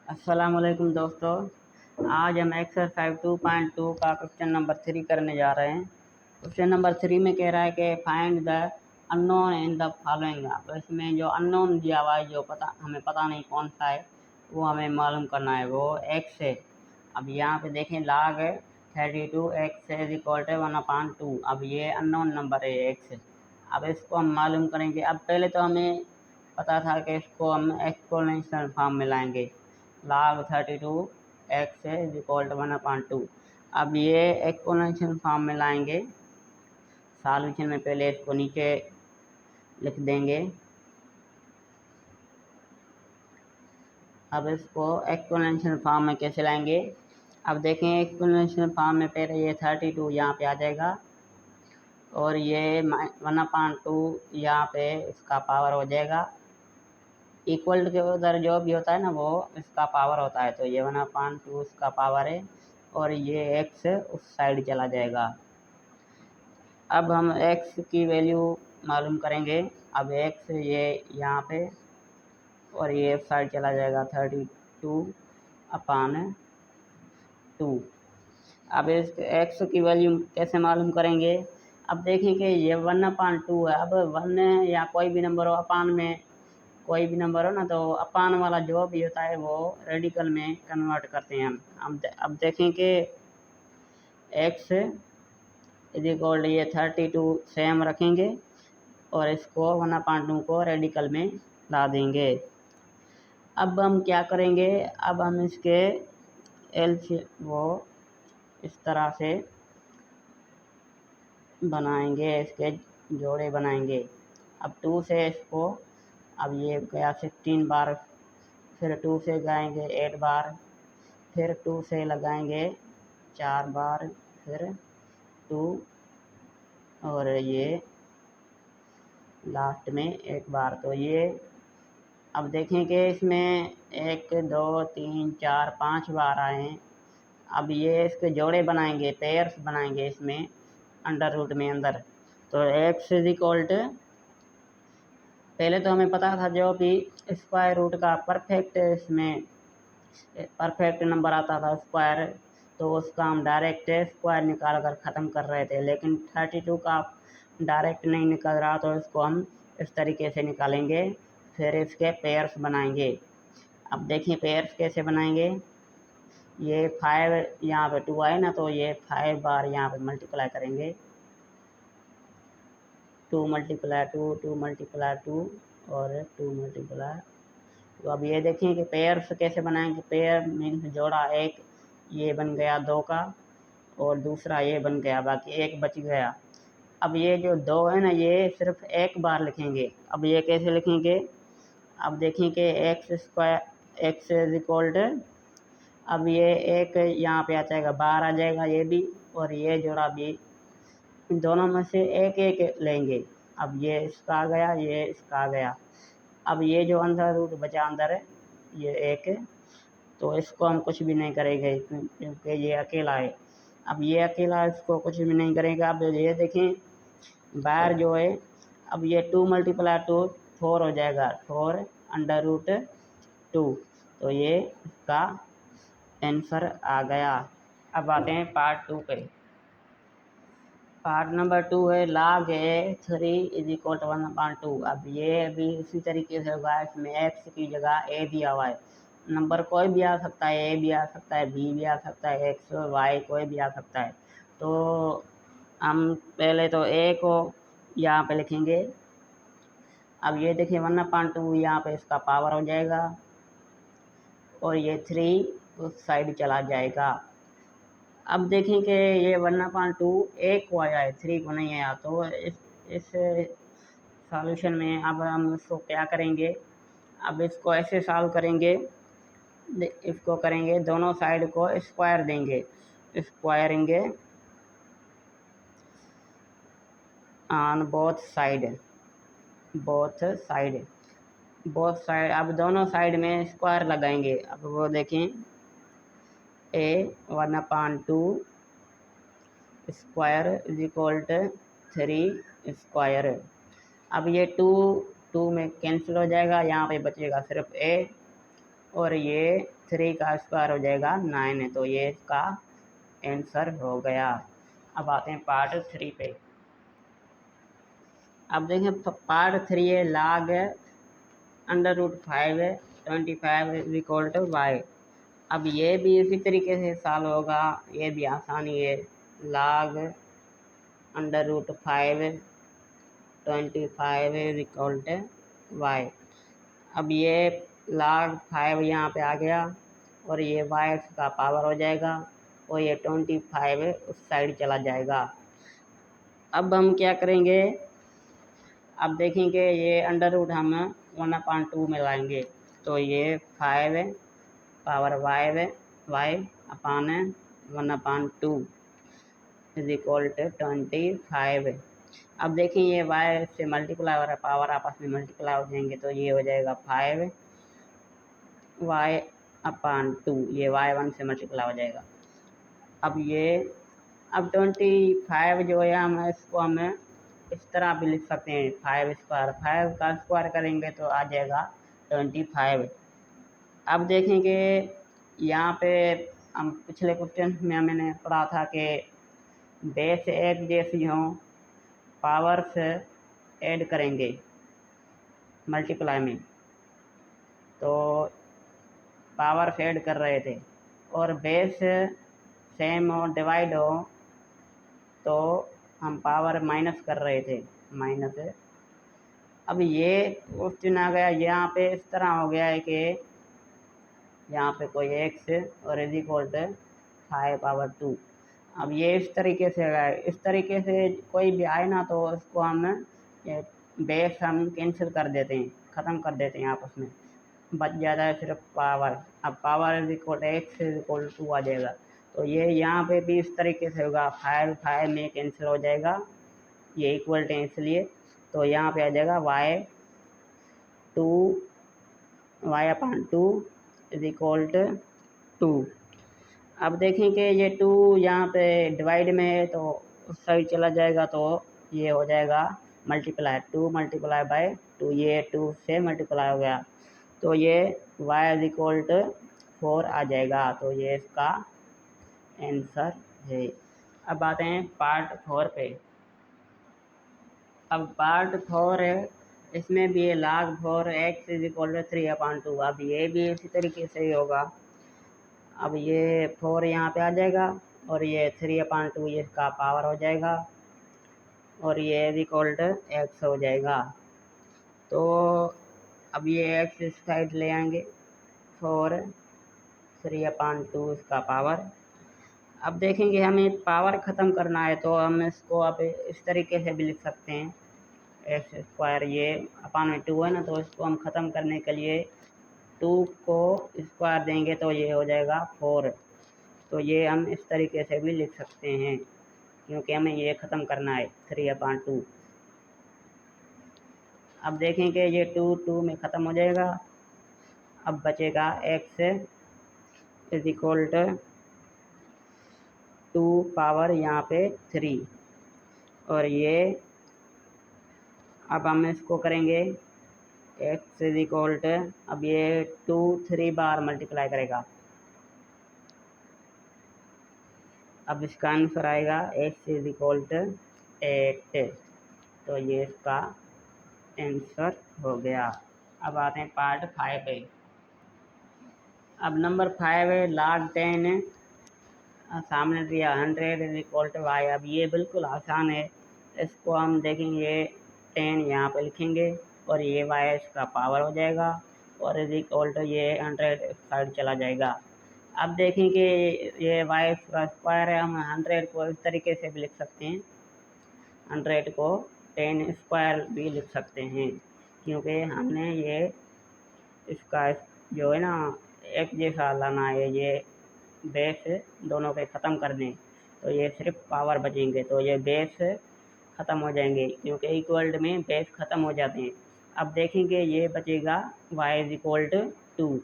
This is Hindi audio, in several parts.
अस्सलाम वालेकुम दोस्तों। आज हम एक्सरसाइज 2.2 का क्वेश्चन नंबर 3 करने जा रहे हैं। क्वेश्चन नंबर 3 में कह रहा है कि find the unknown in the following. तो इसमें जो अननोन दिया हुआ है, जो हमें पता नहीं कौन सा है, वो हमें मालूम करना है। वो एक्स है। अब यहाँ पे देखें, log 32 X is equal to 1/2। अब ये अननोन नंबर है एक्स। अब इसको हम मालूम करेंगे। अब पहले तो हमें पता था कि इसको हम एक्सपोनेंशियल फॉर्म में लाएंगे। log 32 X is equal to 1/2। अब ये एक्सपोनेंशियल फॉर्म में लाएंगे। सॉल्यूशन में पहले इसको नीचे लिख देंगे। अब इसको एक्सपोनेंशियल फॉर्म में कैसे लाएंगे? अब देखें, एक्सपोनेंशियल फॉर्म में पहले ये 32 यहाँ पे आ जाएगा और ये 1/2 यहाँ पे इसका पावर हो जाएगा। इक्वल के उधर जो भी होता है ना, वो इसका पावर होता है। तो ये 1/2 इसका पावर है और ये एक्स उस साइड चला जाएगा। अब हम एक्स की वैल्यू मालूम करेंगे। अब एक्स ये यहाँ पे और ये उस साइड चला जाएगा 32/2। अब इस एक्स की वैल्यू कैसे मालूम करेंगे? अब देखें कि ये 1/2 है। अब 1 या कोई भी नंबर हो, अपान में कोई भी नंबर हो ना, तो अपान वाला जो भी होता है वो रेडिकल में कन्वर्ट करते हैं हम। अब देखें कि एक्स इज इक्वल ये 32 सेम रखेंगे और इसको 1/2 को रेडिकल में ला देंगे। अब हम क्या करेंगे? अब हम इसके वो इस तरह से बनाएंगे, इसके जोड़े बनाएंगे। अब 2 से इसको, अब ये गया 16 बार, फिर 2 से जाएंगे 8 बार, फिर 2 से लगाएंगे 4 बार, फिर 2 और ये लास्ट में 1 बार। तो ये अब देखें कि इसमें 1 2 3 4 5 बार आए हैं। अब ये इसके जोड़े बनाएंगे, पेयर्स बनाएंगे इसमें अंडर रूट में अंदर। तो एक्स इज इक्वल टू, पहले तो हमें पता था जो भी स्क्वायर रूट का परफेक्ट इसमें परफेक्ट नंबर आता था स्क्वायर, तो उसका हम डायरेक्ट स्क्वायर निकाल कर ख़त्म कर रहे थे। लेकिन 32 का डायरेक्ट नहीं निकल रहा, तो इसको हम इस तरीके से निकालेंगे, फिर इसके पेयर्स बनाएंगे। अब देखिए पेयर्स कैसे बनाएंगे। ये 5 यहाँ पे 2 आए ना, तो ये 5 बार यहाँ पे मल्टीप्लाई करेंगे। 2 मल्टीप्लाई 2, 2 मल्टीप्लाई 2 और 2 मल्टीप्लाई। तो अब ये देखें कि पेयर्स कैसे बनाएंगे। पेयर मीन्स जोड़ा, एक ये बन गया 2 का और दूसरा ये बन गया, बाकी एक बच गया। अब ये जो 2 है ना, ये सिर्फ एक बार लिखेंगे। अब ये कैसे लिखेंगे? अब देखें कि X square X is equal to, अब ये एक यहाँ पे आ जाएगा, बाहर आ जाएगा ये भी और ये जोड़ा भी, दोनों में से एक एक लेंगे। अब ये इसका आ गया, ये इसका आ गया। अब ये जो अंदर रूट बचा अंदर है, ये एक है, तो इसको हम कुछ भी नहीं करेंगे क्योंकि ये अकेला है। अब ये अकेला, इसको कुछ भी नहीं करेगा। अब ये देखें बाहर जो है, अब ये 2 मल्टीप्लाई 2 4 हो जाएगा, 4 अंडर रूट 2। तो ये इसका आंसर आ गया। अब आते हैं पार्ट 2 पे। पार्ट नंबर 2 है log A 3 is equal to 1/2। अब ये भी इसी तरीके से होगा। इसमें एक्स की जगह ए दिया हुआ है। नंबर कोई भी आ सकता है, ए भी आ सकता है, बी भी आ सकता है, एक्स वाई कोई भी आ सकता है। तो हम पहले तो ए को यहाँ पे लिखेंगे। अब ये देखिए 1/2 यहाँ पे इसका पावर हो जाएगा और ये 3 उस साइड चला जाएगा। अब देखें कि ये 1/2 एक को आया है, 3 को नहीं आया। तो इस सॉल्यूशन में अब हम इसको क्या करेंगे? अब इसको ऐसे सॉल्व करेंगे, इसको करेंगे दोनों साइड को स्क्वायर देंगे, squaring on both side, both side, both side. अब दोनों साइड में स्क्वायर लगाएंगे। अब वो देखें A 1/2 square is equal to 3 square. अब ये 2 में कैंसिल हो जाएगा, यहाँ पे बचेगा सिर्फ ए और ये 3 का स्क्वायर हो जाएगा 9 है। तो ये इसका आंसर हो गया। अब आते हैं पार्ट 3 पे। अब देखें पार्ट 3 है log √5 25 is equal to Y. अब ये भी इसी तरीके से सॉल्व होगा, ये भी आसानी है। log √5 25 is equal to Y. अब ये log 5 यहाँ पे आ गया और ये y का पावर हो जाएगा और ये 25 उस साइड चला जाएगा। अब हम क्या करेंगे, अब देखेंगे ये अंडर रूट हम 1/2 में लाएंगे। तो ये 5 power y upon 1/2 is equal to 25। अब देखिए ये y से मल्टीप्लाई हो रहा है, पावर आपस में मल्टीप्लाई हो जाएंगे। तो ये हो जाएगा 5y/2, ये y1 से मल्टीप्लाई हो जाएगा। अब 25 जो है हम इसको हमें इस तरह भी लिख सकते हैं, 5 का स्क्वायर करेंगे तो आ जाएगा 25। अब देखेंगे यहाँ पे हम पिछले क्वेश्चन में मैंने पढ़ा था कि बेस एक जैसी हों, पावर से ऐड करेंगे मल्टीप्लाई में, तो पावर से ऐड कर रहे थे, और बेस सेम और डिवाइड हो तो हम पावर माइनस कर रहे थे, माइनस। अब ये क्वेश्चन आ गया यहाँ पे इस तरह हो गया है कि यहाँ पे कोई x और इज इक्वल टू 5/2। अब ये इस तरीके से है, इस तरीके से कोई भी आए ना तो उसको हम बेस हम कैंसिल कर देते हैं, ख़त्म कर देते हैं आपस में, बच जाता है सिर्फ पावर। अब power is equal to x is equal to 2 आ जाएगा। तो ये यहाँ पे भी इस तरीके से होगा, 5 में कैंसिल हो जाएगा, ये इक्वल टू इसलिए। तो यहाँ पे आ जाएगा y/2 इज इक्वल टू 2। अब देखें कि ये 2 यहाँ पे डिवाइड में है तो उस साइड चला जाएगा, तो ये हो जाएगा मल्टीप्लाई, 2 मल्टीप्लाई बाय 2, ये 2 से मल्टीप्लाई हो गया। तो ये y इज इक्वल टू 4 आ जाएगा। तो ये इसका आंसर है। अब आते हैं पार्ट 4 पे। अब पार्ट 4 है, इसमें भी ये log 4 x is equal to 3/2। अब ये भी इसी तरीके से ही होगा। अब ये 4 यहाँ पे आ जाएगा और ये 3/2 ये इसका पावर हो जाएगा और ये इज इक्वल टू x हो जाएगा। तो अब ये x इस साइड ले आएंगे, 4 3/2 इसका पावर। अब देखेंगे हमें पावर ख़त्म करना है तो हम इसको अब इस तरीके से भी लिख सकते हैं, x², ये अपान में 2 है ना, तो इसको हम ख़त्म करने के लिए 2 को स्क्वायर देंगे तो ये हो जाएगा 4। तो ये हम इस तरीके से भी लिख सकते हैं क्योंकि हमें ये ख़त्म करना है 3/2। अब देखेंगे ये 2 में ख़त्म हो जाएगा। अब बचेगा x is equal to 2 power यहाँ पे 3, और ये अब हम इसको करेंगे x इज इक्वल टू, अब ये 2 3 बार मल्टीप्लाई करेगा। अब इसका आंसर आएगा x इज इक्वल टू 8। तो ये इसका आंसर हो गया। अब आते हैं पार्ट 5 पे। अब नंबर 5 है log 10 सामने दिया 100 इज इक्वल टू y। अब ये बिल्कुल आसान है, इसको हम देखेंगे 10 यहाँ पे लिखेंगे और ये y इसका पावर हो जाएगा और इज इक्वल टू ये 100 साइड चला जाएगा। अब देखेंगे ये y का स्क्वायर है, हम 100 को इस तरीके से भी लिख सकते हैं, 100 को 10 स्क्वायर भी लिख सकते हैं क्योंकि हमने ये इसका जो है ना एक जैसा लाना है, ये बेस दोनों पे ख़त्म कर दें तो ये सिर्फ पावर बचेंगे, तो ये बेस ख़त्म हो जाएंगे क्योंकि इक्वल्ड में बेस ख़त्म हो जाते हैं। अब देखेंगे ये बचेगा y इज इक्वल टू 2।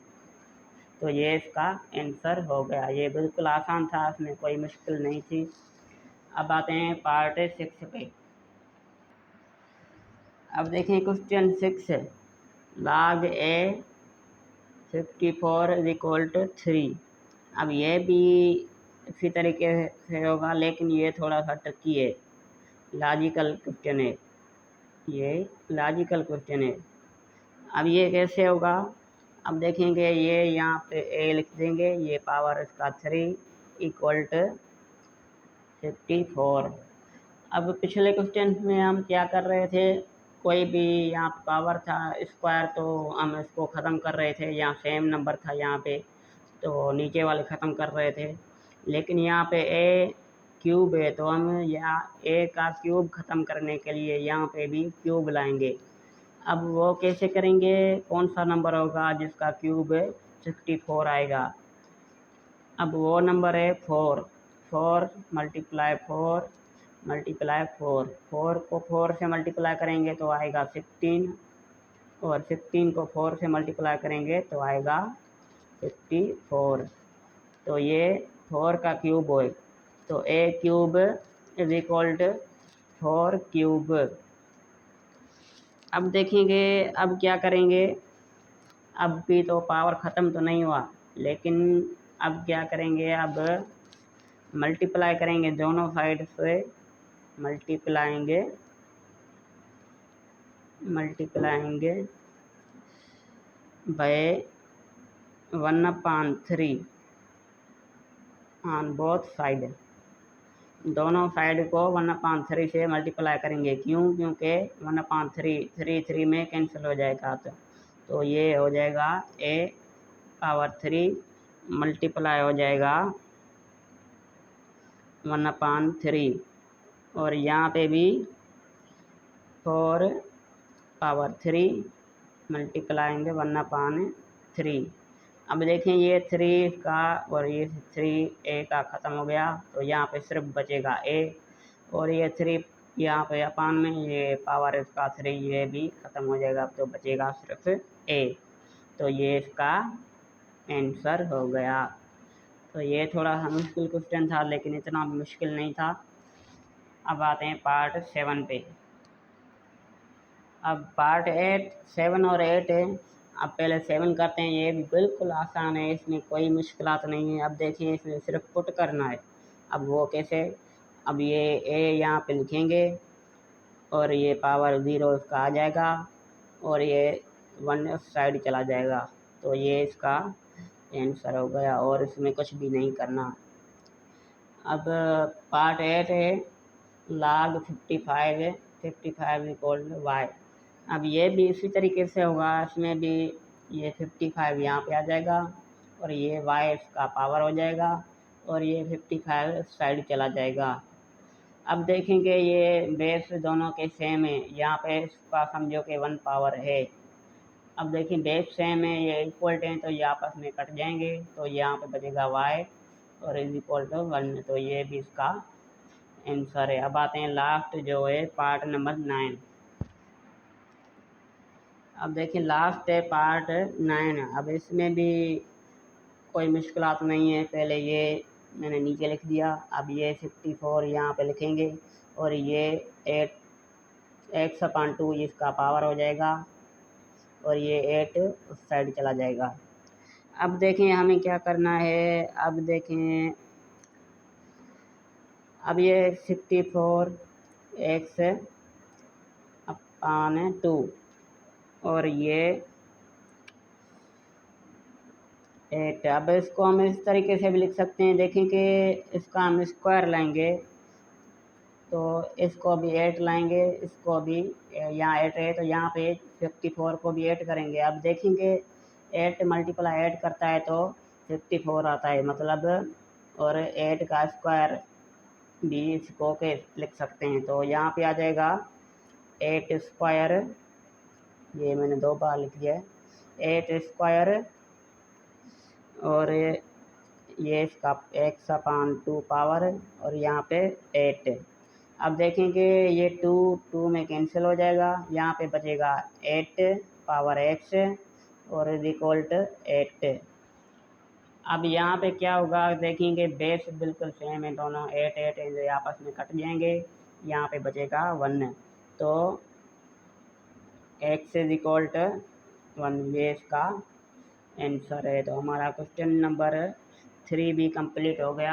तो ये इसका आंसर हो गया। ये बिल्कुल आसान था, इसमें कोई मुश्किल नहीं थी। अब आते हैं पार्ट 6 पे। अब देखें question 6, log a 54 is equal to 3। अब ये भी इसी तरीके से होगा, लेकिन ये थोड़ा सा ट्रिकी है, लॉजिकल क्वेश्चन है, ये लॉजिकल क्वेश्चन है। अब ये कैसे होगा, अब देखेंगे ये यहाँ पे ए लिख देंगे, ये पावर इसका 3 इक्वल टू 54। अब पिछले क्वेश्चन में हम क्या कर रहे थे, कोई भी यहाँ पावर था स्क्वायर तो हम इसको ख़त्म कर रहे थे, यहाँ सेम नंबर था यहाँ पे तो नीचे वाले ख़त्म कर रहे थे। लेकिन यहाँ पे ए क्यूब है तो हम यहाँ ए का क्यूब ख़त्म करने के लिए यहाँ पे भी क्यूब लाएंगे। अब वो कैसे करेंगे, कौन सा नंबर होगा जिसका क्यूब 64 आएगा। अब वो नंबर है 4। 4 मल्टीप्लाई 4 मल्टीप्लाई 4 को 4 से मल्टीप्लाई करेंगे तो आएगा 16, और 16 को 4 से मल्टीप्लाई करेंगे तो आएगा 54। तो ये 4 का क्यूब हो, तो A cube is equal to 4 cube. अब देखेंगे अब क्या करेंगे, अब भी तो पावर ख़त्म तो नहीं हुआ, लेकिन अब क्या करेंगे, अब मल्टीप्लाई करेंगे दोनों साइड से, मल्टीप्लाएंगे बाय 1/3 ऑन बोथ साइड। दोनों साइड को 1/3 से मल्टीप्लाई करेंगे, क्यों, क्योंकि 1/3 3 में कैंसिल हो जाएगा, तो ये हो जाएगा a पावर 3 मल्टीप्लाई हो जाएगा 1/3, और यहाँ पे भी 4 पावर 3 मल्टीप्लाएंगे 1/3। अब देखें ये 3 का और ये 3 ए का ख़त्म हो गया, तो यहाँ पे सिर्फ बचेगा ए, और ये 3 यहाँ पे अपान में ये पावर इसका 3 ये भी ख़त्म हो जाएगा, तो बचेगा सिर्फ ए। तो ये इसका आंसर हो गया। तो ये थोड़ा सा मुश्किल क्वेश्चन था, लेकिन इतना मुश्किल नहीं था। अब आते हैं पार्ट 7 पे। अब पार्ट 8, 7 और 8 है। अब पहले 7 करते हैं, ये भी बिल्कुल आसान है, इसमें कोई मुश्किलात नहीं है। अब देखिए इसमें सिर्फ पुट करना है। अब वो कैसे, अब ये ए यहाँ पे लिखेंगे और ये पावर 0 इसका आ जाएगा और ये 1 उस साइड चला जाएगा, तो ये इसका आंसर हो गया, और इसमें कुछ भी नहीं करना। अब पार्ट 8 है, log 55 इक्वल टू वाई। अब ये भी इसी तरीके से होगा, इसमें भी ये 55 यहाँ पे आ जाएगा और ये y इसका पावर हो जाएगा और ये 55 साइड चला जाएगा। अब देखेंगे ये बेस दोनों के सेम है, यहाँ पे इसका समझो कि 1 पावर है। अब देखिए बेस सेम है, ये इक्वल हैं, तो ये आपस में कट जाएंगे, तो यहाँ पे बचेगा y और इज इक्वल टू 1, तो ये भी इसका आंसर है। अब आते हैं लास्ट जो है पार्ट नंबर 9। अब देखिए लास्ट है पार्ट 9। अब इसमें भी कोई मुश्किलात नहीं है, पहले ये मैंने नीचे लिख दिया। अब ये 54 यहाँ पे लिखेंगे और ये 8x/2 इसका पावर हो जाएगा और ये 8 उस साइड चला जाएगा। अब देखें हमें क्या करना है, अब देखें अब ये 64x/2 और ये 8। अब इसको हम इस तरीके से भी लिख सकते हैं, देखें कि इसका हम स्क्वायर लाएंगे तो इसको भी 8 लाएंगे, इसको भी यहाँ 8 है तो यहाँ पे 54 को भी 8 करेंगे। अब देखेंगे 8 मल्टीप्लाई 8 करता है तो 54 आता है मतलब, और 8 का स्क्वायर भी इसको के लिख सकते हैं, तो यहाँ पे आ जाएगा 8 स्क्वायर, ये मैंने 2 बार लिख दिया है, 8 स्क्वायर और ये इसका x/2 पावर और यहाँ पे 8। अब देखेंगे ये 2 में कैंसिल हो जाएगा, यहाँ पे बचेगा 8 पावर x और इज इक्वल टू 8। अब यहाँ पे क्या होगा, देखेंगे बेस बिल्कुल सेम है दोनों, 8 आपस में कट जाएंगे, यहाँ पे बचेगा 1, तो x इज इक्वल टू 1, ये इसका आंसर है। तो हमारा क्वेश्चन नंबर 3 भी कंप्लीट हो गया।